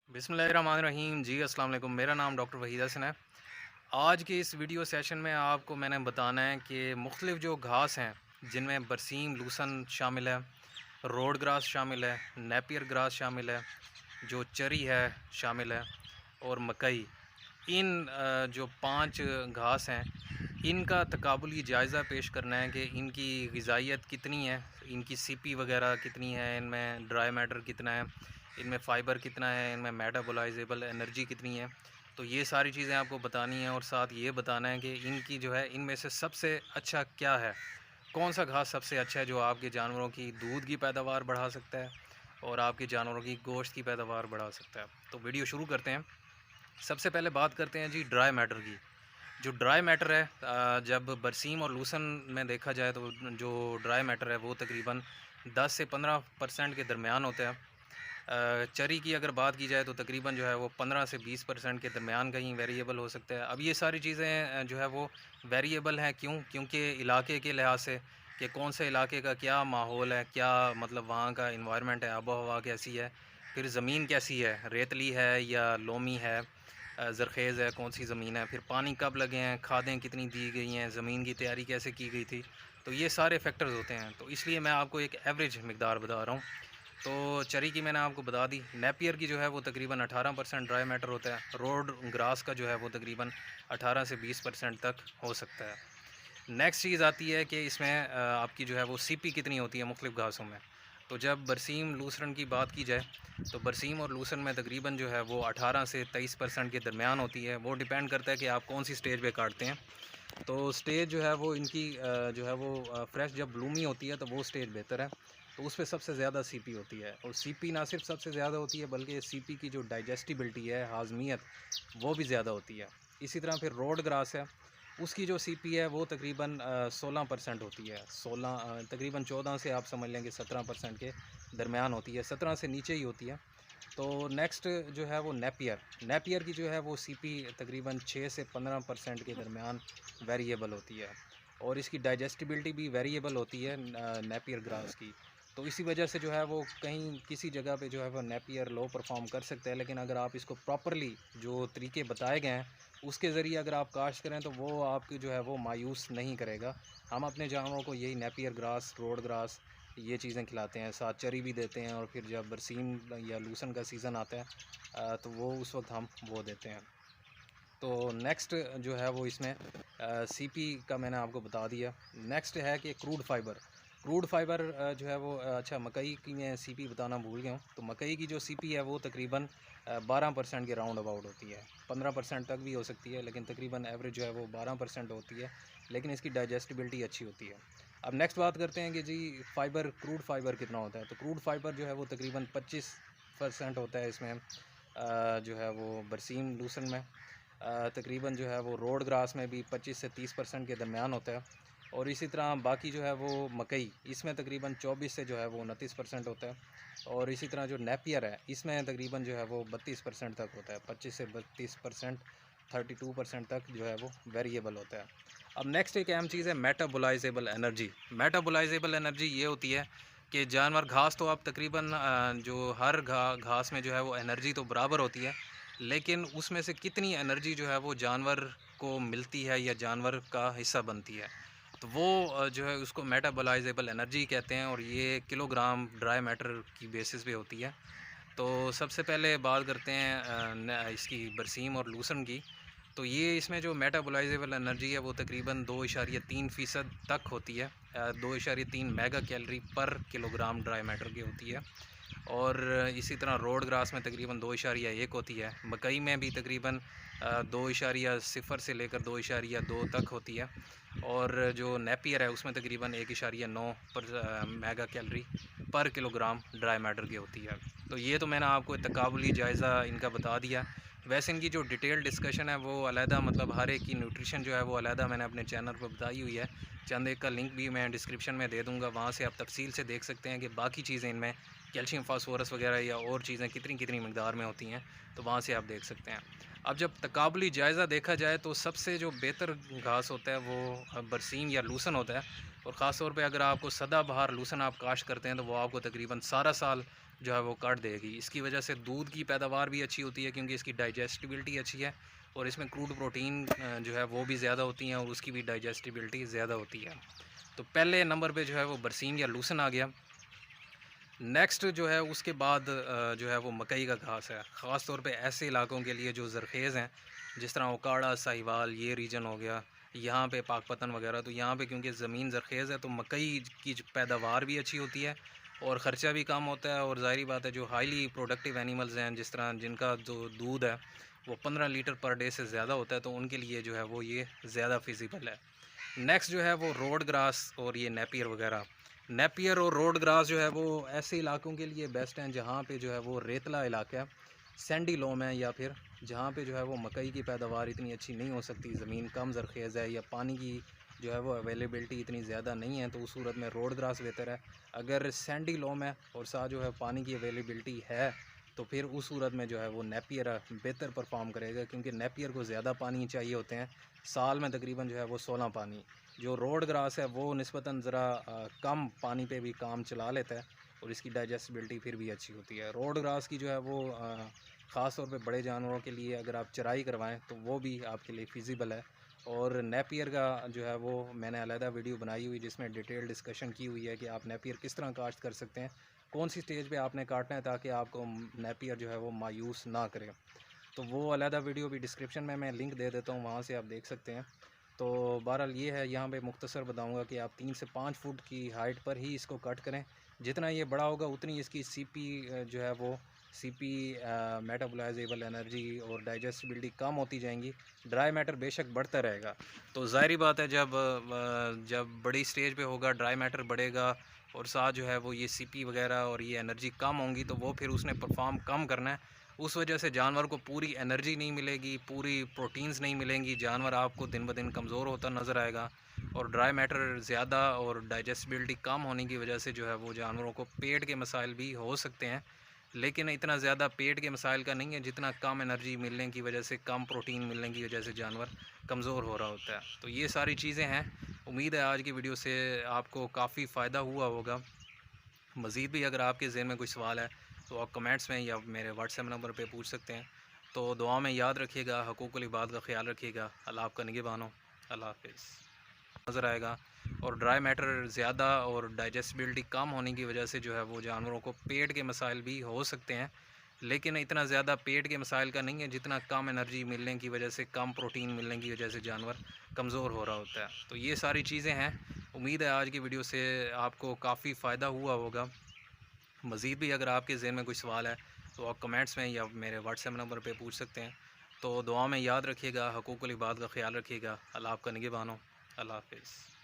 बिस्मिल्लाहिर्रहमानिर्रहीम जी अस्सलाम वालेकुम। मेरा नाम डॉक्टर वहीद हसन है। आज के इस वीडियो सेशन में आपको मैंने बताना है कि मुख्तलिफ़ जो घास हैं जिनमें बरसीम लूसन शामिल है, रोड ग्रास शामिल है, नेपियर ग्रास शामिल है, जो चरी है शामिल है और मकई, इन जो 5 घास हैं इनका तकाबुली जायज़ा पेश करना है कि इनकी ग़िज़ाइयत कितनी है, इनकी सीपी वगैरह कितनी है, इनमें ड्राई मैटर कितना है, इनमें फ़ाइबर कितना है, इनमें मेटाबॉलाइजेबल एनर्जी कितनी है। तो ये सारी चीज़ें आपको बतानी है और साथ ये बताना है कि इनकी जो है इनमें से सबसे अच्छा क्या है, कौन-सा घास सबसे अच्छा है जो आपके जानवरों की दूध की पैदावार बढ़ा सकता है और आपके जानवरों की गोश्त की पैदावार बढ़ा सकता है। तो वीडियो शुरू करते हैं। सबसे पहले बात करते हैं जी ड्राई मैटर की। जो ड्राई मैटर है जब बरसीम और लूसन में देखा जाए तो जो ड्राई मैटर है वो तकरीबन 10 से 15% के दरमियान होता है। चरी की अगर बात की जाए तो तकरीबन जो है वो 15 से 20% के दरमियान कहीं वेरिएबल हो सकता है। अब ये सारी चीज़ें जो है वो वेरिएबल हैं क्यों? क्योंकि इलाके के लिहाज से कि कौन से इलाके का क्या माहौल है, क्या मतलब वहाँ का एनवायरनमेंट है, आबो-हवा कैसी है, फिर ज़मीन कैसी है, रेतली है या लोमी है, ज़रख़ेज़ है, कौन सी ज़मीन है, फिर पानी कब लगे हैं, खादें कितनी दी गई हैं, ज़मीन की तैयारी कैसे की गई थी। तो ये सारे फैक्टर्स होते हैं। तो इसलिए मैं आपको एक एवरेज मिकदार बता रहा हूँ। तो चरी की मैंने आपको बता दी। नेपियर की जो है वो तकरीबन 18% ड्राई मैटर होता है। रोड ग्रास का जो है वो तकरीबन 18 से 20% तक हो सकता है। नेक्स्ट चीज़ आती है कि इसमें आपकी जो है वो सीपी कितनी होती है मुख्तलिफ़ घासों में। तो जब बरसीम लूसरन की बात की जाए तो बरसीम और लूसन में तकरीबन जो है वो 18 से 23% के दरमियान होती है। वो डिपेंड करता है कि आप कौन सी स्टेज पे काटते हैं। तो स्टेज जो है वो इनकी जो है वो फ्रेश जब ब्लूमी होती है तो वो स्टेज बेहतर है। तो उस पे सबसे ज़्यादा सीपी होती है और सीपी ना सिर्फ सबसे ज़्यादा होती है बल्कि सीपी की जो डाइजेस्टिबिलिटी है, हाज़मियत, वो भी ज़्यादा होती है। इसी तरह फिर रोड ग्रास है, उसकी जो सीपी है वो तकरीबन 16% होती है। तकरीबन 14 से आप समझ लें कि 17% के दरमियान होती है, 17 से नीचे ही होती है। तो नेक्स्ट जो है वो नेपियर, नेपियर की जो है वो सीपी तकरीबन 6 से 15% के दरमियान वेरिएबल होती है और इसकी डाइजेस्टिबिलिटी भी वेरिएबल होती है नेपियर ग्रास की। तो इसी वजह से जो है वो कहीं किसी जगह पे जो है वो नेपियर लो परफॉर्म कर सकता है, लेकिन अगर आप इसको प्रॉपरली जो तरीके बताए गए हैं उसके ज़रिए अगर आप काश्त करें तो वो आपकी जो है वो मायूस नहीं करेगा। हम अपने जानवरों को यही नेपियर ग्रास, रोड ग्रास, ये चीज़ें खिलाते हैं, साथ चरी भी देते हैं और फिर जब बरसीम या लूसन का सीज़न आता है तो वो उस वक्त हम वो देते हैं। तो नेक्स्ट जो है वो इसमें सीपी का मैंने आपको बता दिया। नेक्स्ट है कि क्रूड फाइबर। क्रूड फाइबर जो है वो अच्छा मकई की मैं सीपी बताना भूल गया हूँ। तो मकई की जो सीपी है वो तकरीबन 12% के राउंड अबाउट होती है। 15% तक भी हो सकती है लेकिन तकरीबन एवरेज जो है वो 12% होती है, लेकिन इसकी डाइजेस्टिबिलिटी अच्छी होती है। अब नेक्स्ट बात करते हैं कि जी फ़ाइबर, क्रूड फाइबर कितना होता है। तो क्रूड फाइबर जो है वो तकरीबन 25% होता है इसमें जो है वो बरसीम लूसन में। तकरीबन जो है वो रोड ग्रास में भी 25 से 30% के दरमियान होता है और इसी तरह बाकी जो है वो मकई, इसमें तकरीबन 24 से जो है वो 29% होता है और इसी तरह जो नेपियर है इसमें तकरीबन जो है वो 32% तक होता है। 25 से 32%, 32% तक जो है वो वेरिएबल होता है। अब नेक्स्ट एक अहम चीज़ है मेटाबॉलाइजेबल एनर्जी। मेटाबॉलाइजेबल एनर्जी ये होती है कि जानवर घास तो आप तकरीबन जो हर घास में जो है वो एनर्जी तो बराबर होती है, लेकिन उसमें से कितनी एनर्जी जो है वो जानवर को मिलती है या जानवर का हिस्सा बनती है, तो वो जो है उसको मेटाबॉलाइजेबल एनर्जी कहते हैं और ये किलोग्राम ड्राई मैटर की बेसिस पे होती है। तो सबसे पहले बात करते हैं इसकी बरसीम और लूसन की। तो ये इसमें जो मेटाबॉलाइजेबल एनर्जी है वो तकरीबन 2.3% तक होती है। 2.3 मेगा कैलोरी पर किलोग्राम ड्राई मैटर की होती है और इसी तरह रोड ग्रास में तकरीबन 2.1 होती है। मकई में भी तकरीबन 2.0 से लेकर 2.2 तक होती है और जो नेपियर है उसमें तकरीबन 1.9 पर मेगा कैलोरी पर किलोग्राम ड्राई मैटर की होती है। तो ये तो मैंने आपको तकाबुली जायज़ा इनका बता दिया। वैसे इनकी जो डिटेल डिस्कशन है वो अलहदा, मतलब हर एक की न्यूट्रिशन जो है वो अलहदा मैंने अपने चैनल पर बताई हुई है। चंद एक का लिंक भी मैं डिस्क्रिप्शन में दे दूँगा, वहाँ से आप तफसील से देख सकते हैं कि बाकी चीज़ें इनमें कैल्शियम, फास्फोरस वगैरह या और चीज़ें कितनी कितनी मिकदार में होती हैं, तो वहाँ से आप देख सकते हैं। अब जब तकाबुली जायज़ा देखा जाए तो सबसे जो बेहतर घास होता है वो बरसीम या लूसन होता है और ख़ास तौर पे अगर आपको सदाबहार लूसन आप काश्त करते हैं तो वो आपको तकरीबन सारा साल जो है वो काट देगी। इसकी वजह से दूध की पैदावार भी अच्छी होती है क्योंकि इसकी डाइजेस्टिबिलिटी अच्छी है और इसमें क्रूड प्रोटीन जो है वो भी ज़्यादा होती हैं और उसकी भी डाइजेस्टिबिलिटी ज़्यादा होती है। तो पहले नंबर पे जो है वो बरसीम या लूसन आ गया। नेक्स्ट जो है उसके बाद जो है वो मकई का घास है, ख़ास तौर पे ऐसे इलाकों के लिए जो ज़रख़ेज़ हैं, जिस तरह ओकाड़ा, साहिवाल, ये रीजन हो गया, यहाँ पे पाकपतन वगैरह। तो यहाँ पे क्योंकि ज़मीन ज़रख़ेज़ है तो मकई की पैदावार भी अच्छी होती है और ख़र्चा भी कम होता है। और ज़ाहिर बात है जो हाईली प्रोडक्टिव एनिमल्स हैं, जिस तरह जिनका जो दूध है वो 15 लीटर पर डे से ज़्यादा होता है, तो उनके लिए जो है वो ये ज़्यादा फिजिबल है। नेक्स्ट जो है वो रोड ग्रास और ये नेपियर वगैरह। नेपियर और रोड ग्रास जो है वो ऐसे इलाकों के लिए बेस्ट हैं जहाँ पे जो है वो रेतला इलाका है, सैंडी लोम है, या फिर जहाँ पे जो है वो मकई की पैदावार इतनी अच्छी नहीं हो सकती, ज़मीन कम ज़रख़ेज़ है या पानी की जो है वो अवेलेबिलिटी इतनी ज़्यादा नहीं है, तो उस सूरत में रोड ग्रास बेहतर है। अगर सैंडी लोम है और साथ जो है पानी की अवेलेबिलिटी है तो फिर उस सूरत में जो है वो नेपियर बेहतर परफॉर्म करेगा, क्योंकि नेपियर को ज़्यादा पानी चाहिए होते हैं, साल में तकरीबन जो है वो 16 पानी। जो रोड ग्रास है वो निस्बतन ज़रा कम पानी पे भी काम चला लेता है और इसकी डाइजेस्टिबिलिटी फिर भी अच्छी होती है। रोड ग्रास की जो है वो ख़ास तौर पे बड़े जानवरों के लिए अगर आप चराई करवाएं तो वो भी आपके लिए फिजिबल है। और नेपियर का जो है वो मैंने अलहदा वीडियो बनाई हुई जिसमें डिटेल डिस्कशन की हुई है कि आप नेपियर किस तरह काश्त कर सकते हैं, कौन सी स्टेज पे आपने काटना है ताकि आपको नेपियर जो है वो मायूस ना करे। तो वो अलहदा वीडियो भी डिस्क्रिप्शन में मैं लिंक दे देता हूँ, वहाँ से आप देख सकते हैं। तो बहरहाल ये है, यहाँ पे मुख्तसर बताऊँगा कि आप 3 से 5 फुट की हाइट पर ही इसको कट करें। जितना ये बड़ा होगा उतनी इसकी सीपी जो है वो सीपी मेटाबॉलाइजेबल एनर्जी और डाइजेस्टिबिलिटी कम होती जाएंगी। ड्राई मैटर बेशक बढ़ता रहेगा। तो ज़ाहिर बात है जब बड़ी स्टेज पे होगा ड्राई मैटर बढ़ेगा और साथ जो है वो ये सीपी वगैरह और ये एनर्जी कम होंगी, तो वो फिर उसने परफॉर्म कम करना है। उस वजह से जानवर को पूरी एनर्जी नहीं मिलेगी, पूरी प्रोटीन्स नहीं मिलेंगी, जानवर आपको दिन ब दिन कमज़ोर होता नज़र आएगा। और ड्राई मैटर ज़्यादा और डाइजेस्टिबिलिटी कम होने की वजह से जो है वो जानवरों को पेट के मसाइल भी हो सकते हैं, लेकिन इतना ज़्यादा पेट के मसाइल का नहीं है जितना कम एनर्जी मिलने की वजह से, कम प्रोटीन मिलने की वजह से जानवर कमज़ोर हो रहा होता है। तो ये सारी चीज़ें हैं। उम्मीद है आज की वीडियो से आपको काफ़ी फ़ायदा हुआ होगा। मज़ीद भी अगर आपके ज़हन में कोई सवाल है तो आप कमेंट्स में या मेरे व्हाट्सएप नंबर पे पूछ सकते हैं। तो दुआ में याद रखिएगा, हकूक़ुल इबाद का ख्याल रखिएगा। अल्लाह आपका निगहबान हो। अल्लाह हाफ़िज़। नज़र आएगा। और ड्राई मैटर ज़्यादा और डाइजेस्टिबिलिटी कम होने की वजह से जो है वो जानवरों को पेट के मसाइल भी हो सकते हैं, लेकिन इतना ज़्यादा पेट के मसाइल का नहीं है जितना कम एनर्जी मिलने की वजह से, कम प्रोटीन मिलने की वजह से जानवर कमज़ोर हो रहा होता है। तो ये सारी चीज़ें हैं। उम्मीद है आज की वीडियो से आपको काफ़ी फ़ायदा हुआ होगा। मज़ीद भी अगर आपके ज़हन में कोई सवाल है तो आप कमेंट्स में या मेरे व्हाट्सएप नंबर पे पूछ सकते हैं। तो दुआ में याद रखिएगा, हकूक़ुल इबाद का ख्याल रखिएगा। अल्लाह आपका निगहबान हो। अल्लाह हाफ़िज़।